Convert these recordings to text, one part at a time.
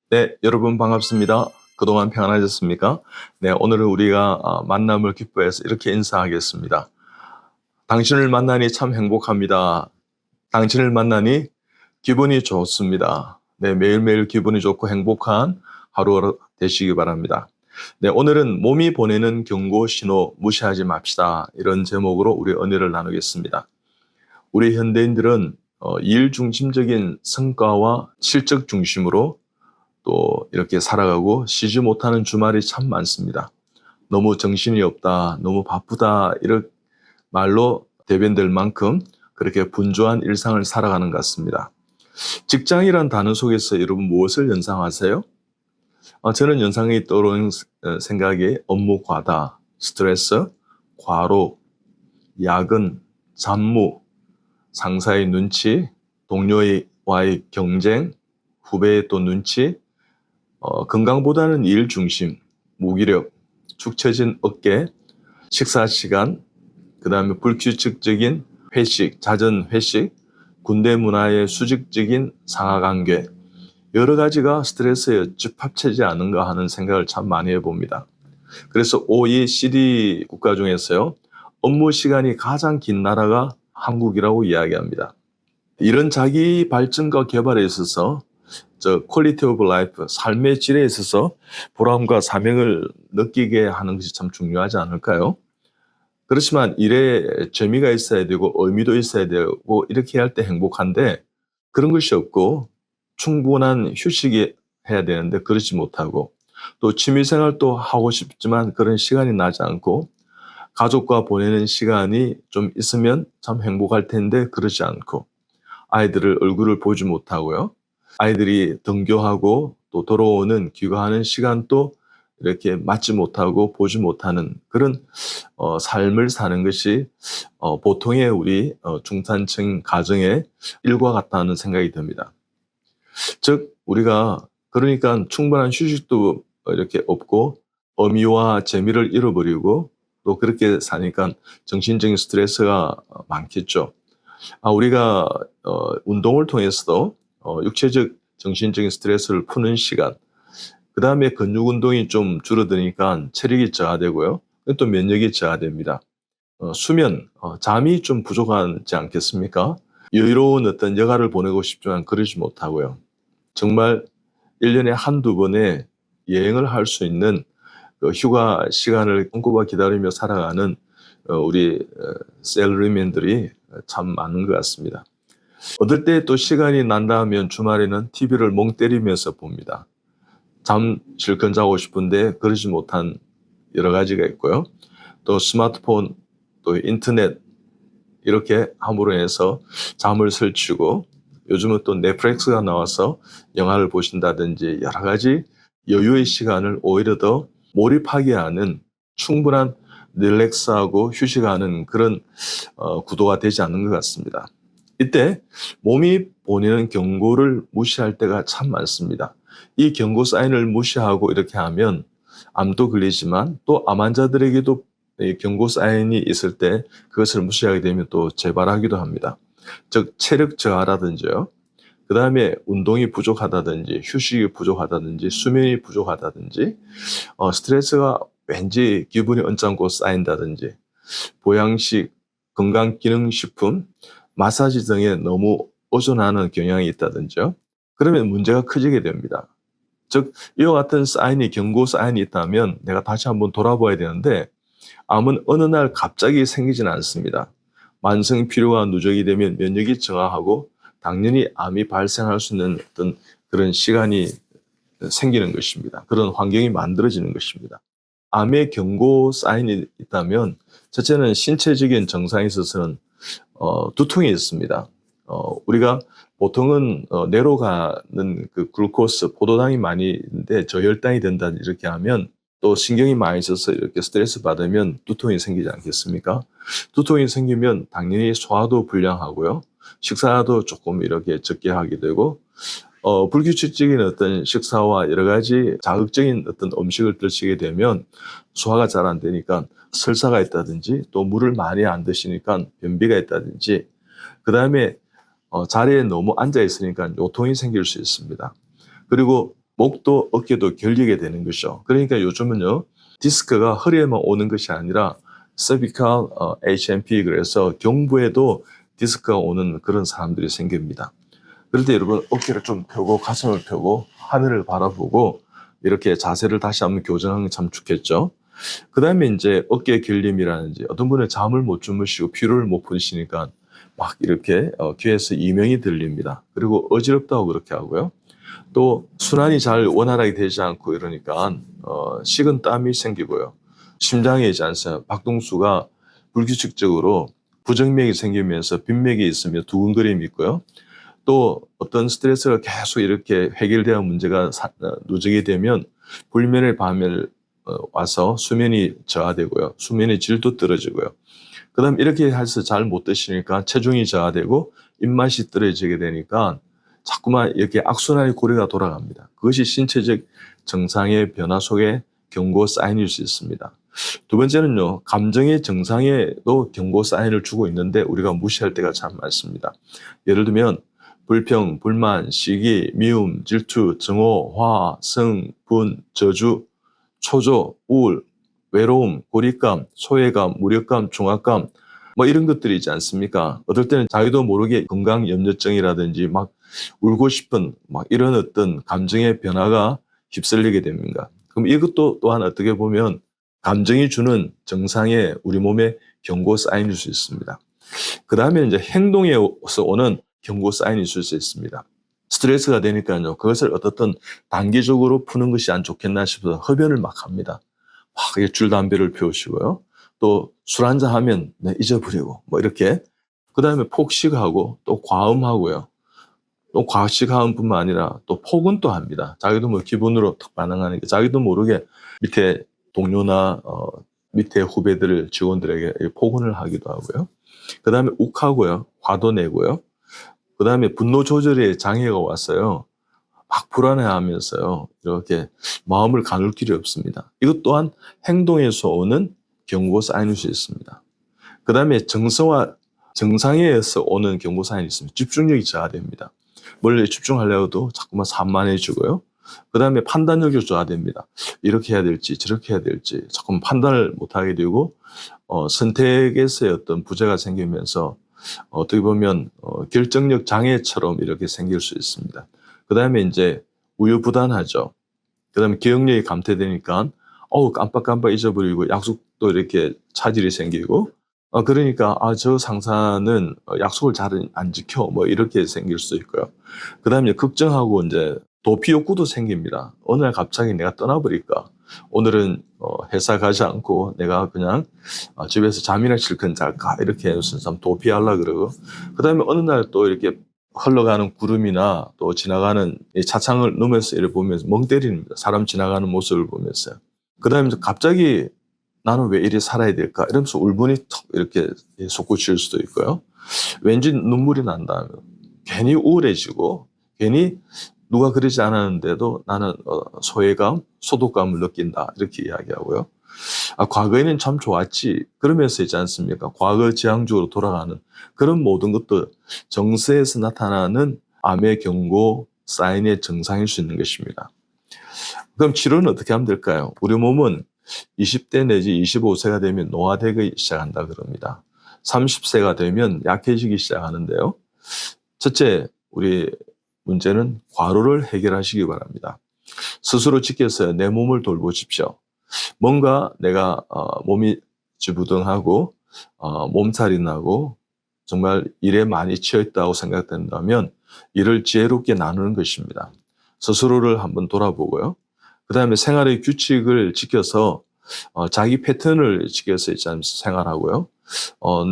네, 여러분 반갑습니다. 그동안 평안하셨습니까? 네, 오늘은 우리가 만남을 기뻐해서 이렇게 인사하겠습니다. 당신을 만나니 참 행복합니다. 당신을 만나니 기분이 좋습니다. 네, 매일매일 기분이 좋고 행복한 하루 되시기 바랍니다. 네, 오늘은 몸이 보내는 경고 신호 무시하지 맙시다. 이런 제목으로 우리 은혜를 나누겠습니다. 우리 현대인들은 일 중심적인 성과와 실적 중심으로 또 이렇게 살아가고 쉬지 못하는 주말이 참 많습니다. 너무 정신이 없다, 너무 바쁘다 이런 말로 대변될 만큼 그렇게 분주한 일상을 살아가는 것 같습니다. 직장이란 단어 속에서 여러분 무엇을 연상하세요? 저는 연상이 떠오르는 생각이 업무 과다, 스트레스, 과로, 야근, 잡무, 상사의 눈치, 동료와의 경쟁, 후배의 또 눈치, 건강보다는 일 중심, 무기력, 축 처진 어깨, 식사 시간, 그 다음에 불규칙적인 회식, 잦은 회식, 군대 문화의 수직적인 상하관계, 여러 가지가 스트레스에 집합되지 않은가 하는 생각을 참 많이 해봅니다. 그래서 OECD 국가 중에서요, 업무 시간이 가장 긴 나라가 한국이라고 이야기합니다. 이런 자기 발전과 개발에 있어서 퀄리티 오브 라이프, 삶의 질에 있어서 보람과 사명을 느끼게 하는 것이 참 중요하지 않을까요? 그렇지만 일에 재미가 있어야 되고 의미도 있어야 되고 이렇게 할 때 행복한데 그런 것이 없고 충분한 휴식이 해야 되는데 그렇지 못하고 또 취미생활도 하고 싶지만 그런 시간이 나지 않고 가족과 보내는 시간이 좀 있으면 참 행복할 텐데 그러지 않고 아이들을 얼굴을 보지 못하고요. 아이들이 등교하고 또 돌아오는 귀가하는 시간도 이렇게 맞지 못하고 보지 못하는 그런 삶을 사는 것이 보통의 우리 중산층 가정의 일과 같다는 생각이 듭니다. 즉 우리가 그러니까 충분한 휴식도 이렇게 없고 의미와 재미를 잃어버리고 또 그렇게 사니까 정신적인 스트레스가 많겠죠. 우리가 운동을 통해서도 육체적, 정신적인 스트레스를 푸는 시간, 그 다음에 근육 운동이 좀 줄어드니까 체력이 저하되고요. 또 면역이 저하됩니다. 수면, 잠이 좀 부족하지 않겠습니까? 여유로운 어떤 여가를 보내고 싶지만 그러지 못하고요. 정말 1년에 한두 번의 여행을 할 수 있는 그 휴가 시간을 꿈꿔봐 기다리며 살아가는 우리 셀러리맨들이 참 많은 것 같습니다. 어떨 때 또 시간이 난다 하면 주말에는 TV를 멍 때리면서 봅니다. 잠 실컷 자고 싶은데 그러지 못한 여러 가지가 있고요. 또 스마트폰, 또 인터넷 이렇게 함으로 해서 잠을 설치고 요즘은 또 넷플릭스가 나와서 영화를 보신다든지 여러 가지 여유의 시간을 오히려 더 몰입하게 하는 충분한 릴렉스하고 휴식하는 그런 구도가 되지 않는 것 같습니다. 이때 몸이 보내는 경고를 무시할 때가 참 많습니다. 이 경고 사인을 무시하고 이렇게 하면 암도 걸리지만 또 암 환자들에게도 이 경고 사인이 있을 때 그것을 무시하게 되면 또 재발하기도 합니다. 즉 체력 저하라든지요. 그 다음에 운동이 부족하다든지 휴식이 부족하다든지 수면이 부족하다든지 스트레스가 왠지 기분이 언짢고 쌓인다든지 보양식, 건강기능식품, 마사지 등에 너무 의존하는 경향이 있다든지요. 그러면 문제가 커지게 됩니다. 즉 이와 같은 사인이 경고 사인이 있다면 내가 다시 한번 돌아봐야 되는데 암은 어느 날 갑자기 생기지는 않습니다. 만성 피로가 누적이 되면 면역이 저하하고 당연히 암이 발생할 수 있는 어떤 그런 시간이 생기는 것입니다. 그런 환경이 만들어지는 것입니다. 암의 경고 사인이 있다면 첫째는 신체적인 증상에 있어서는 두통이 있습니다. 우리가 보통은 뇌로 가는 그 글루코스, 포도당이 많이 있는데 저혈당이 된다 이렇게 하면 또 신경이 많이 있어서 이렇게 스트레스 받으면 두통이 생기지 않겠습니까? 두통이 생기면 당연히 소화도 불량하고요. 식사도 조금 이렇게 적게 하게 되고 불규칙적인 어떤 식사와 여러 가지 자극적인 어떤 음식을 드시게 되면 소화가 잘 안 되니까 설사가 있다든지 또 물을 많이 안 드시니까 변비가 있다든지 그 다음에 자리에 너무 앉아 있으니까 요통이 생길 수 있습니다. 그리고 목도 어깨도 결리게 되는 것이죠. 그러니까 요즘은요, 디스크가 허리에만 오는 것이 아니라 cervical HMP, 그래서 경부에도 디스크가 오는 그런 사람들이 생깁니다. 그럴 때 여러분 어깨를 좀 펴고 가슴을 펴고 하늘을 바라보고 이렇게 자세를 다시 한번 교정하는 게 참 좋겠죠. 그 다음에 이제 어깨 결림이라든지 어떤 분은 잠을 못 주무시고 피로를 못 푸시니까 막 이렇게 귀에서 이명이 들립니다. 그리고 어지럽다고 그렇게 하고요. 또 순환이 잘 원활하게 되지 않고 이러니까 식은 땀이 생기고요. 심장에 있지 않습니까? 박동수가 불규칙적으로 부정맥이 생기면서 빈맥이 있으며 두근거림이 있고요. 또 어떤 스트레스가 계속 이렇게 해결되어 문제가 누적이 되면 불면의 밤에 와서 수면이 저하되고요. 수면의 질도 떨어지고요. 그 다음 이렇게 해서 잘 못 드시니까 체중이 저하되고 입맛이 떨어지게 되니까 자꾸만 이렇게 악순환의 고리가 돌아갑니다. 그것이 신체적 정상의 변화 속에 경고 사인일 수 있습니다. 두 번째는요, 감정의 정상에도 경고 사인을 주고 있는데 우리가 무시할 때가 참 많습니다. 예를 들면 불평, 불만, 시기, 미움, 질투, 증오, 화, 성, 분, 저주, 초조, 우울, 외로움, 고립감, 소외감, 무력감, 중압감, 뭐 이런 것들이 있지 않습니까? 어떨 때는 자기도 모르게 건강염려증이라든지 막 울고 싶은 막 이런 어떤 감정의 변화가 휩쓸리게 됩니다. 그럼 이것도 또한 어떻게 보면 감정이 주는 정상의 우리 몸의 경고 사인일 수 있습니다. 그 다음에 이제 행동에서 오는 경고 사인이 있을 수 있습니다. 스트레스가 되니까요, 그것을 어떻든 단기적으로 푸는 것이 안 좋겠나 싶어서 흡연을 막 합니다. 막 줄 담배를 피우시고요. 또 술 한잔 하면 잊어버리고 뭐 이렇게. 그 다음에 폭식하고 또 과음하고요. 또 과식하음뿐만 아니라 또 폭은 또 합니다. 자기도 뭐 기분으로 탁 반응하니까 자기도 모르게 밑에 동료나 밑에 후배들, 직원들에게 폭언을 하기도 하고요. 그 다음에 욱하고요. 화도 내고요. 그 다음에 분노 조절에 장애가 왔어요. 막 불안해하면서요. 이렇게 마음을 가눌 길이 없습니다. 이것 또한 행동에서 오는 경고 사인일 수 있습니다. 그 다음에 정상에서 오는 경고 사인이 있습니다. 집중력이 저하됩니다. 원래 집중하려고도 자꾸만 산만해지고요. 그 다음에 판단력이 저하됩니다. 이렇게 해야 될지 저렇게 해야 될지 자꾸만 판단을 못하게 되고 선택에서의 어떤 부재가 생기면서 어떻게 보면 결정력 장애처럼 이렇게 생길 수 있습니다. 그 다음에 이제 우유부단하죠. 그 다음에 기억력이 감퇴되니까 깜빡깜빡 잊어버리고 약속도 이렇게 차질이 생기고 그러니까 저 상사는 약속을 잘 안 지켜 뭐 이렇게 생길 수 있고요. 그 다음에 걱정하고 이제 도피 욕구도 생깁니다. 어느 날 갑자기 내가 떠나버릴까? 오늘은 회사 가지 않고 내가 그냥 집에서 잠이나 실컷 잘까? 이렇게 해서 참 도피하려고 그러고, 그 다음에 어느 날 또 이렇게 흘러가는 구름이나 또 지나가는 차창을 넘어서 이렇게 보면서 멍 때립니다. 사람 지나가는 모습을 보면서요. 그 다음에 갑자기 나는 왜 이리 살아야 될까? 이러면서 울분이 턱 이렇게 솟구칠 수도 있고요. 왠지 눈물이 난다면 괜히 우울해지고 괜히 누가 그러지 않았는데도 나는 소외감, 소독감을 느낀다. 이렇게 이야기하고요. 과거에는 참 좋았지. 그러면서 있지 않습니까? 과거 지향적으로 돌아가는 그런 모든 것도 정서에서 나타나는 암의 경고 사인의 정상일 수 있는 것입니다. 그럼 치료는 어떻게 하면 될까요? 우리 몸은 20대 내지 25세가 되면 노화되기 시작한다 그럽니다. 30세가 되면 약해지기 시작하는데요. 첫째, 우리 문제는 과로를 해결하시기 바랍니다. 스스로 지켜서 내 몸을 돌보십시오. 뭔가 내가 몸이 찌부둥하고 몸살이 나고 정말 일에 많이 치여있다고 생각된다면 이를 지혜롭게 나누는 것입니다. 스스로를 한번 돌아보고요. 그 다음에 생활의 규칙을 지켜서 자기 패턴을 지켜서 생활하고요.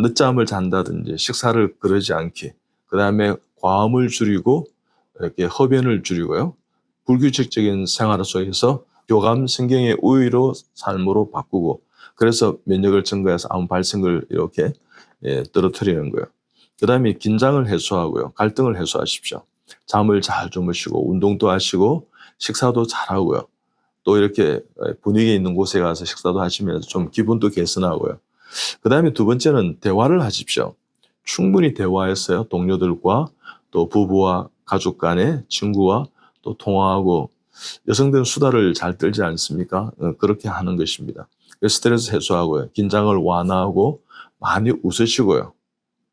늦잠을 잔다든지 식사를 그러지 않기, 그 다음에 과음을 줄이고 이렇게 흡연을 줄이고요. 불규칙적인 생활 속에서 교감 신경의 우위로 삶으로 바꾸고, 그래서 면역을 증가해서 암 발생을 이렇게 떨어뜨리는 거예요. 그 다음에 긴장을 해소하고요. 갈등을 해소하십시오. 잠을 잘 주무시고 운동도 하시고 식사도 잘하고요. 또 이렇게 분위기 있는 곳에 가서 식사도 하시면서 좀 기분도 개선하고요. 그 다음에 두 번째는 대화를 하십시오. 충분히 대화했어요. 동료들과 또 부부와 가족 간에 친구와 또 통화하고 여성들은 수다를 잘 떨지 않습니까? 그렇게 하는 것입니다. 스트레스 해소하고요. 긴장을 완화하고 많이 웃으시고요.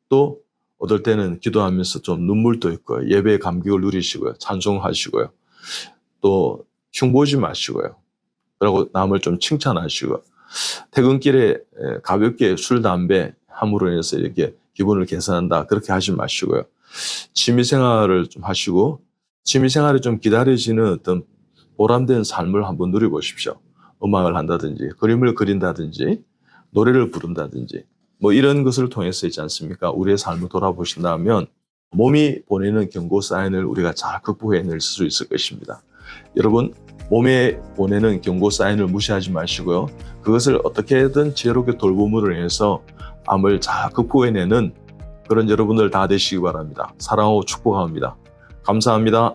또 어떨 때는 기도하면서 좀 눈물도 있고요. 예배의 감격을 누리시고요. 찬송하시고요. 또 흉보지 마시고요. 그리고 남을 좀 칭찬하시고 퇴근길에 가볍게 술, 담배 함으로 인해서 이렇게 기분을 개선한다. 그렇게 하지 마시고요. 취미생활을 좀 하시고 취미생활이 좀 기다려지는 어떤 보람된 삶을 한번 누려보십시오. 음악을 한다든지 그림을 그린다든지 노래를 부른다든지 뭐 이런 것을 통해서 있지 않습니까? 우리의 삶을 돌아보신다면 몸이 보내는 경고 사인을 우리가 잘 극복해낼 수 있을 것입니다. 여러분, 몸에 보내는 경고 사인을 무시하지 마시고요. 그것을 어떻게든 지혜롭게 돌봄으로 해서 암을 잘 극복해내는 그런 여러분들 다 되시기 바랍니다. 사랑하고 축복합니다. 감사합니다.